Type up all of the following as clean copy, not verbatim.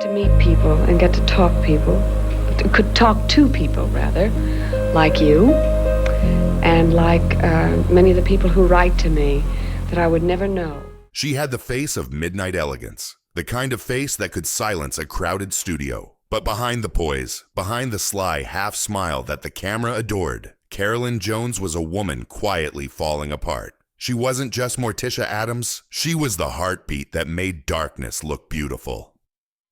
to meet people and get to talk to people, rather, like you, and like many of the people who write to me that I would never know. She had the face of midnight elegance, the kind of face that could silence a crowded studio. But behind the poise, behind the sly half-smile that the camera adored, Carolyn Jones was a woman quietly falling apart. She wasn't just Morticia Addams, she was the heartbeat that made darkness look beautiful.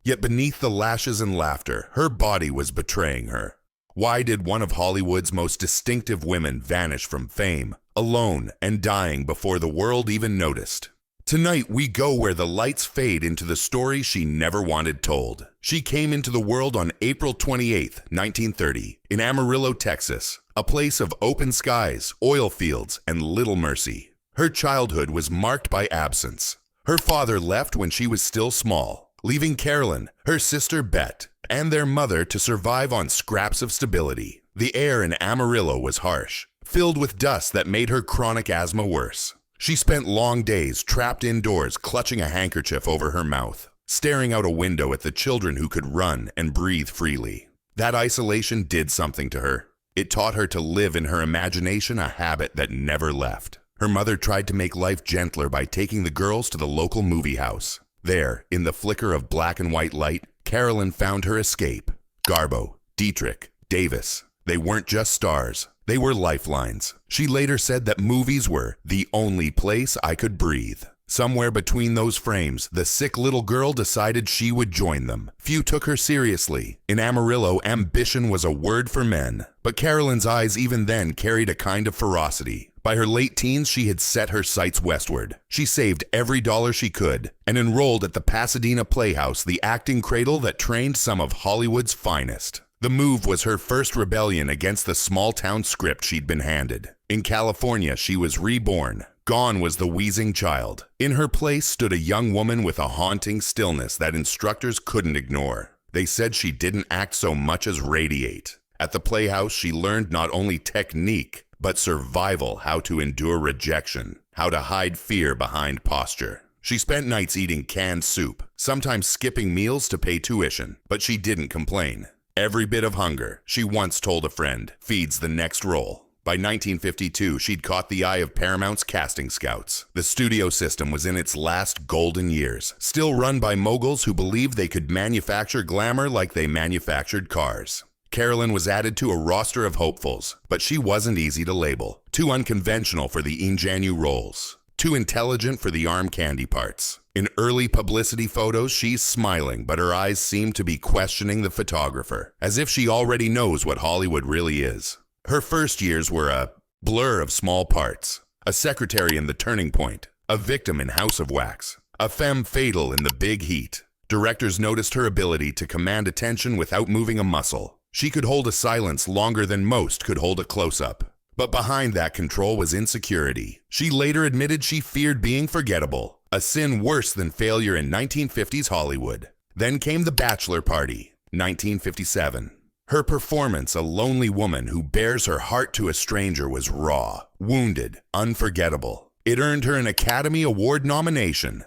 Yet beneath the lashes and laughter, her body was betraying her. Why did one of Hollywood's most distinctive women vanish from fame, alone and dying before the world even noticed? Tonight, we go where the lights fade into the story she never wanted told. She came into the world on April 28, 1930, in Amarillo, Texas, a place of open skies, oil fields, and little mercy. Her childhood was marked by absence. Her father left when she was still small, leaving Carolyn, her sister Bette, and their mother to survive on scraps of stability. The air in Amarillo was harsh, filled with dust that made her chronic asthma worse. She spent long days trapped indoors, clutching a handkerchief over her mouth, staring out a window at the children who could run and breathe freely. That isolation did something to her. It taught her to live in her imagination, a habit that never left. Her mother tried to make life gentler by taking the girls to the local movie house. There, in the flicker of black and white light, Carolyn found her escape. Garbo, Dietrich, Davis. They weren't just stars. They were lifelines. She later said that movies were the only place I could breathe. Somewhere between those frames, the sick little girl decided she would join them. Few took her seriously. In Amarillo, ambition was a word for men. But Carolyn's eyes even then carried a kind of ferocity. By her late teens, she had set her sights westward. She saved every dollar she could and enrolled at the Pasadena Playhouse, the acting cradle that trained some of Hollywood's finest. The move was her first rebellion against the small-town script she'd been handed. In California, she was reborn. Gone was the wheezing child. In her place stood a young woman with a haunting stillness that instructors couldn't ignore. They said she didn't act so much as radiate. At the Playhouse, she learned not only technique, but survival, how to endure rejection, how to hide fear behind posture. She spent nights eating canned soup, sometimes skipping meals to pay tuition, but she didn't complain. Every bit of hunger, she once told a friend, feeds the next role. By 1952, she'd caught the eye of Paramount's casting scouts. The studio system was in its last golden years, still run by moguls who believed they could manufacture glamour like they manufactured cars. Carolyn was added to a roster of hopefuls, but she wasn't easy to label. Too unconventional for the ingenue roles. Too intelligent for the arm candy parts. In early publicity photos, she's smiling, but her eyes seem to be questioning the photographer, as if she already knows what Hollywood really is. Her first years were a blur of small parts. A secretary in The Turning Point, a victim in House of Wax, a femme fatale in The Big Heat. Directors noticed her ability to command attention without moving a muscle. She could hold a silence longer than most could hold a close-up. But behind that control was insecurity. She later admitted she feared being forgettable, a sin worse than failure in 1950s Hollywood. Then came The Bachelor Party, 1957. Her performance, a lonely woman who bears her heart to a stranger, was raw, wounded, unforgettable. It earned her an Academy Award nomination.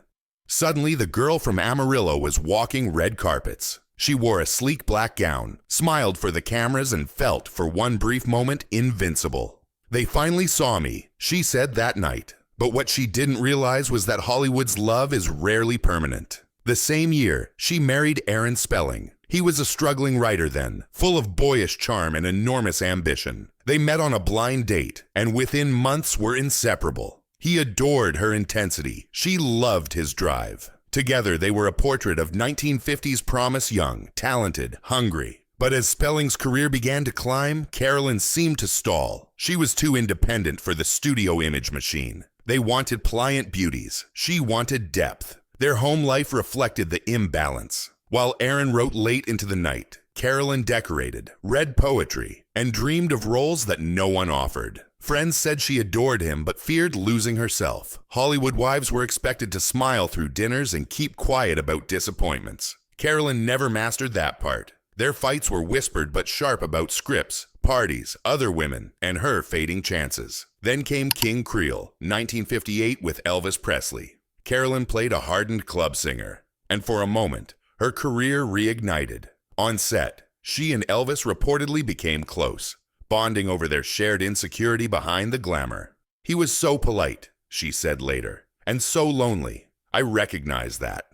Suddenly, the girl from Amarillo was walking red carpets. She wore a sleek black gown, smiled for the cameras, and felt, for one brief moment, invincible. They finally saw me, she said that night. But what she didn't realize was that Hollywood's love is rarely permanent. The same year, she married Aaron Spelling. He was a struggling writer then, full of boyish charm and enormous ambition. They met on a blind date, and within months were inseparable. He adored her intensity. She loved his drive. Together, they were a portrait of 1950s promise, young, talented, hungry. But as Spelling's career began to climb, Carolyn seemed to stall. She was too independent for the studio image machine. They wanted pliant beauties. She wanted depth. Their home life reflected the imbalance. While Aaron wrote late into the night, Carolyn decorated, read poetry, and dreamed of roles that no one offered. Friends said she adored him but feared losing herself. Hollywood wives were expected to smile through dinners and keep quiet about disappointments. Carolyn never mastered that part. Their fights were whispered but sharp about scripts, parties, other women, and her fading chances. Then came King Creole, 1958, with Elvis Presley. Carolyn played a hardened club singer, and for a moment, her career reignited. On set, she and Elvis reportedly became close, bonding over their shared insecurity behind the glamour. "He was so polite," she said later, "and so lonely. I recognize that."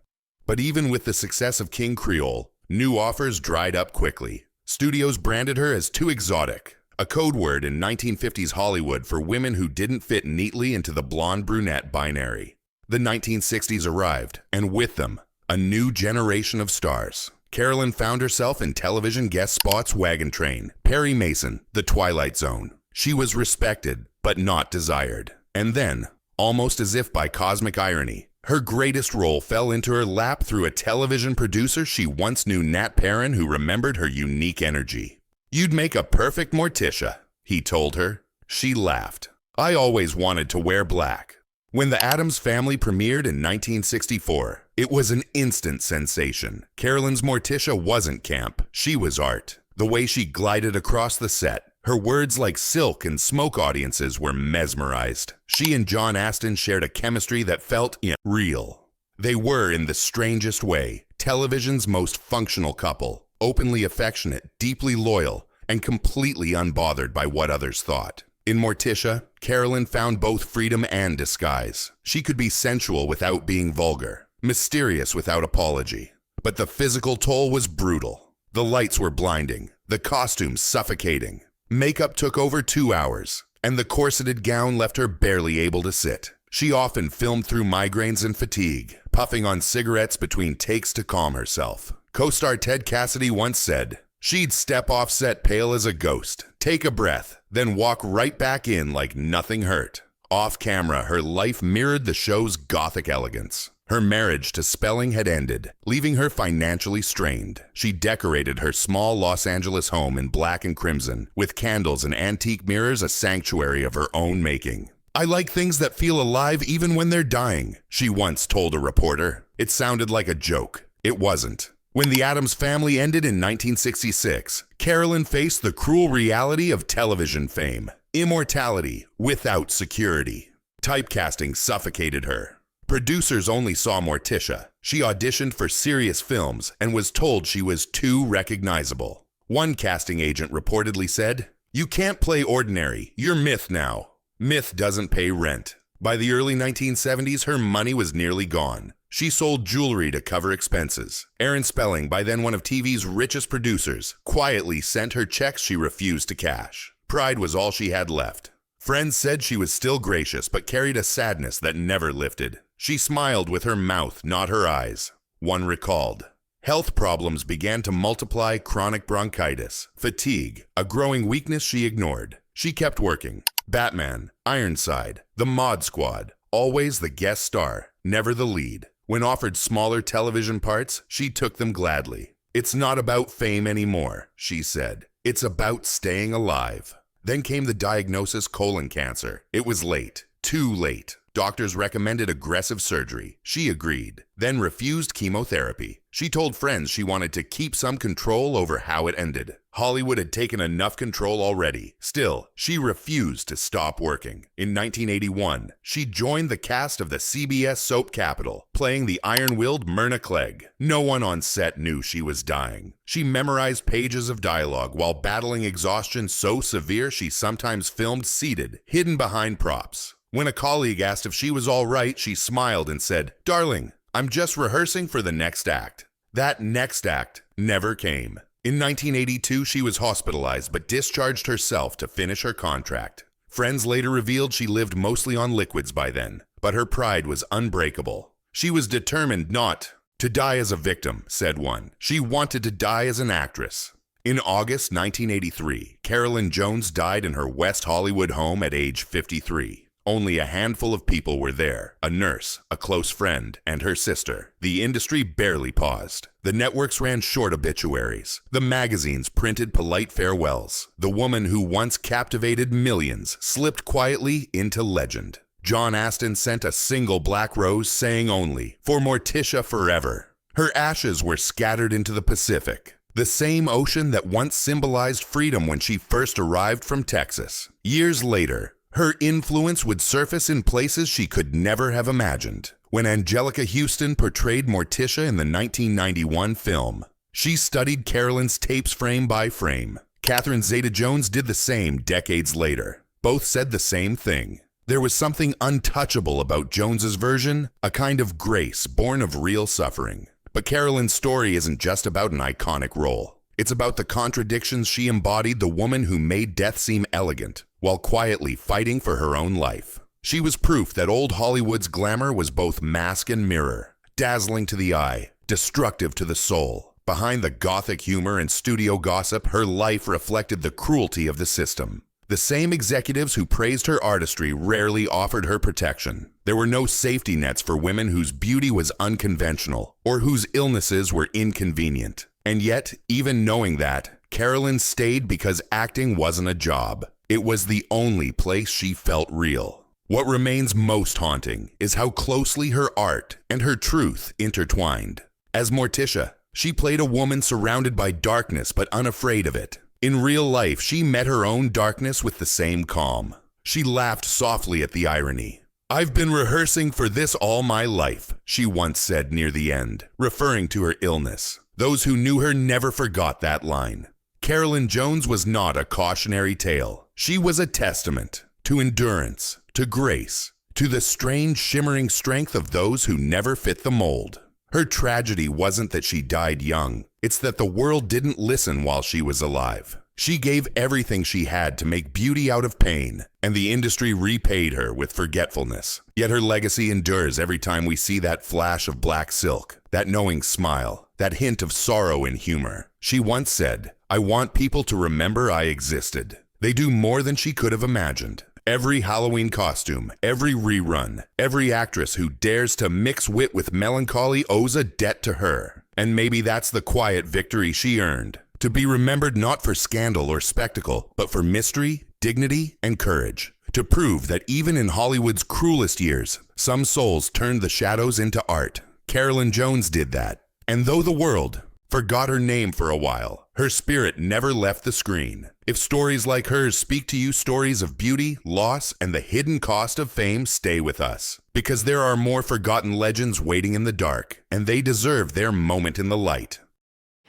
But even with the success of King Creole, new offers dried up quickly. Studios branded her as too exotic, a code word in 1950s Hollywood for women who didn't fit neatly into the blonde-brunette binary. The 1960s arrived, and with them, a new generation of stars. Carolyn found herself in television guest spots Wagon Train, Perry Mason, The Twilight Zone. She was respected, but not desired. And then, almost as if by cosmic irony, her greatest role fell into her lap through a television producer she once knew, Nat Perrin, who remembered her unique energy. "You'd make a perfect Morticia," he told her. She laughed. "I always wanted to wear black." When The Addams Family premiered in 1964, it was an instant sensation. Carolyn's Morticia wasn't camp, she was art. The way she glided across the set, her words like silk and smoke, audiences were mesmerized. She and John Astin shared a chemistry that felt real. They were, in the strangest way, television's most functional couple, openly affectionate, deeply loyal, and completely unbothered by what others thought. In Morticia, Carolyn found both freedom and disguise. She could be sensual without being vulgar, mysterious without apology. But the physical toll was brutal. The lights were blinding, the costumes suffocating. Makeup took over 2 hours, and the corseted gown left her barely able to sit. She often filmed through migraines and fatigue, puffing on cigarettes between takes to calm herself. Co-star Ted Cassidy once said, "She'd step off set pale as a ghost, take a breath, then walk right back in like nothing hurt." Off camera, her life mirrored the show's gothic elegance. Her marriage to Spelling had ended, leaving her financially strained. She decorated her small Los Angeles home in black and crimson, with candles and antique mirrors, a sanctuary of her own making. "I like things that feel alive even when they're dying," she once told a reporter. It sounded like a joke. It wasn't. When The Addams Family ended in 1966, Carolyn faced the cruel reality of television fame. Immortality without security. Typecasting suffocated her. Producers only saw Morticia. She auditioned for serious films and was told she was too recognizable. One casting agent reportedly said, "You can't play ordinary. You're Myth now." Myth doesn't pay rent. By the early 1970s, her money was nearly gone. She sold jewelry to cover expenses. Aaron Spelling, by then one of TV's richest producers, quietly sent her checks she refused to cash. Pride was all she had left. Friends said she was still gracious, but carried a sadness that never lifted. She smiled with her mouth, not her eyes. One recalled. Health problems began to multiply: chronic bronchitis, fatigue, a growing weakness she ignored. She kept working. Batman, Ironside, The Mod Squad, always the guest star, never the lead. When offered smaller television parts, she took them gladly. "It's not about fame anymore," she said. "It's about staying alive." Then came the diagnosis: colon cancer. It was late, too late. Doctors recommended aggressive surgery. She agreed, then refused chemotherapy. She told friends she wanted to keep some control over how it ended. Hollywood had taken enough control already. Still, she refused to stop working. In 1981, she joined the cast of the CBS soap Capital, playing the iron-willed Myrna Clegg. No one on set knew she was dying. She memorized pages of dialogue while battling exhaustion so severe she sometimes filmed seated, hidden behind props. When a colleague asked if she was all right, she smiled and said, "Darling, I'm just rehearsing for the next act." That next act never came. In 1982, she was hospitalized but discharged herself to finish her contract. Friends later revealed she lived mostly on liquids by then, but her pride was unbreakable. She was determined not to die as a victim, said one. She wanted to die as an actress. In August 1983, Carolyn Jones died in her West Hollywood home at age 53. Only a handful of people were there: a nurse, a close friend, and her sister. The industry barely paused. The networks ran short obituaries. The magazines printed polite farewells. The woman who once captivated millions slipped quietly into legend. John Astin sent a single black rose, saying only, "For Morticia forever." Her ashes were scattered into the Pacific, the same ocean that once symbolized freedom when she first arrived from Texas. Years later, her influence would surface in places she could never have imagined. when Angelica Houston portrayed Morticia in the 1991 film. She studied Carolyn's tapes frame by frame. Catherine Zeta-Jones did the same decades later. Both said the same thing. There was something untouchable about Jones's version, a kind of grace born of real suffering. But Carolyn's story isn't just about an iconic role. It's about the contradictions she embodied, the woman who made death seem elegant, while quietly fighting for her own life. She was proof that old Hollywood's glamour was both mask and mirror, dazzling to the eye, destructive to the soul. Behind the gothic humor and studio gossip, her life reflected the cruelty of the system. The same executives who praised her artistry rarely offered her protection. There were no safety nets for women whose beauty was unconventional or whose illnesses were inconvenient. And yet, even knowing that, Carolyn stayed because acting wasn't a job. It was the only place she felt real. What remains most haunting is how closely her art and her truth intertwined. As Morticia, she played a woman surrounded by darkness but unafraid of it. In real life, she met her own darkness with the same calm. She laughed softly at the irony. "I've been rehearsing for this all my life," she once said near the end, referring to her illness. Those who knew her never forgot that line. Carolyn Jones was not a cautionary tale. She was a testament to endurance, to grace, to the strange shimmering strength of those who never fit the mold. Her tragedy wasn't that she died young. It's that the world didn't listen while she was alive. She gave everything she had to make beauty out of pain, and the industry repaid her with forgetfulness. Yet her legacy endures every time we see that flash of black silk, that knowing smile, that hint of sorrow in humor. She once said, "I want people to remember I existed." They do more than she could have imagined. Every Halloween costume, every rerun, every actress who dares to mix wit with melancholy owes a debt to her. And maybe that's the quiet victory she earned. To be remembered not for scandal or spectacle, but for mystery, dignity, and courage. To prove that even in Hollywood's cruelest years, some souls turned the shadows into art. Carolyn Jones did that. And though the world forgot her name for a while, her spirit never left the screen. If stories like hers speak to you, stories of beauty, loss, and the hidden cost of fame, stay with us. Because there are more forgotten legends waiting in the dark, and they deserve their moment in the light.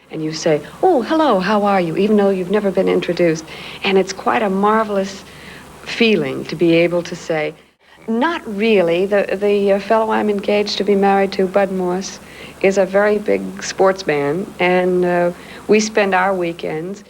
And you say, "Oh, hello, how are you?" even though you've never been introduced. And it's quite a marvelous feeling to be able to say, "Not really. The fellow I'm engaged to be married to, Bud Morse, is a very big sportsman, and we spend our weekends